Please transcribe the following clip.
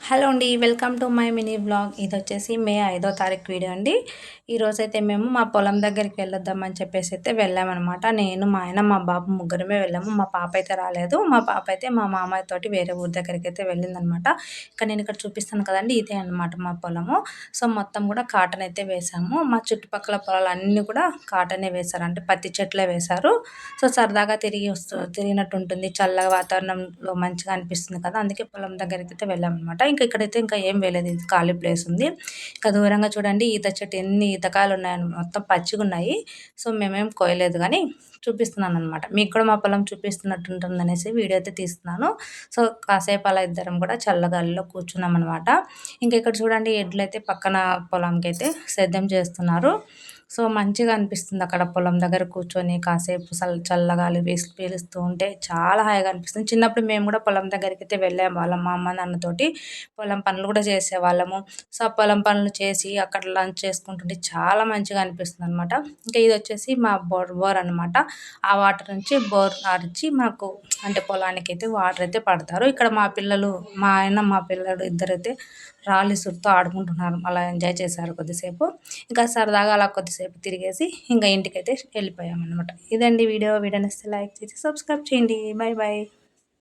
Hello అండి. Welcome to my mini vlog. ఇదొచ్చేసి May 5వ తారీఖు వీడియో అండి. ఈరోజైతే మేము మా పొలం దగ్గరికి వెళ్ళొద్దామని చెప్పేసి అయితే వెళ్ళామనమాట. నేను, మా ఆయన, మా బాబు ముగ్గురమే వెళ్ళాము. మా పాప అయితే రాలేదు. మా పాప అయితే మా మామయ్య తోటి వేరే ఊరి దగ్గరికైతే వెళ్ళిందనమాట. నేను ఇక్కడ చూపిస్తాను కదండీ! ఇదే అనమాట మా పొలము. సో, మొత్తం కూడా కాటన్ అయితే వేశాము. మా చుట్టుపక్కల పొలాలన్నీ కూడా కాటనే వేశారు. అంటే పత్తి చెట్లే వేశారు. సో, సరదాగా తిరిగినట్టు ఉంటుంది. చల్లగా వాతావరణంలో మంచిగా అనిపిస్తుంది కదా! అందుకే పొలం దగ్గరికైతే వెళ్ళామనమాట. ఇక్కడైతే ఇంకా ఏం వేయలేదు. ఇది ఖాళీ ప్లేస్ ఉంది. ఇంకా దూరంగా చూడండి ఈత చెట్టు ఎన్ని ఈతకాయలు ఉన్నాయని మొత్తం పచ్చిగున్నాయి. సో, మేమేం కోయలేదు గానీ చూపిస్తున్నాననమాట. మీకు కూడా మా పొలం చూపిస్తున్నట్టుంటుందనేసి వీడియో అయితే తీస్తున్నాను. సో, కాసేపు అలా ఇద్దరం కూడా చల్లగాలిలో కూర్చున్నామనమాట. ఇక్కడ చూడండి ఎడ్లయితే పక్కన పొలంకైతే సేద్యం చేస్తున్నారు. సో, మంచిగా అనిపిస్తుంది అక్కడ పొలం దగ్గర కూర్చొని కాసేపు చల్లగాలి పీలుస్తూ ఉంటే చాలా హాయిగా అనిపిస్తుంది. చిన్నప్పుడు మేము కూడా పొలం దగ్గరికైతే వెళ్ళేవాళ్ళం మా అమ్మ, నాన్నతోటి. పొలం పనులు కూడా చేసేవాళ్ళము. సో, ఆ పొలం పనులు చేసి అక్కడ లంచ్ చేసుకుంటుంటే చాలా మంచిగా అనిపిస్తుందనమాట. ఇదొచ్చేసి మా బోర్ అనమాట. ఆ వాటర్ నుంచి బోర్ అరిచి మాకు అంటే పొలానికైతే వాటర్ అయితే పడతారు. ఇక్కడ మా ఆయన, మా పిల్లలు ఇద్దరైతే రాళ్ళు ఇసురుతో ఆడుకుంటున్నారు. అలా ఎంజాయ్ చేశారు కొద్దిసేపు. సరదాగా అలా కొద్దిసేపు తిరిగేసి ఇంటికైతే వెళ్ళిపోయామనమాట. ఇదండి వీడియో. వీడియో నచ్చితే లైక్ చేసి సబ్స్క్రైబ్ చేయండి. Bye bye.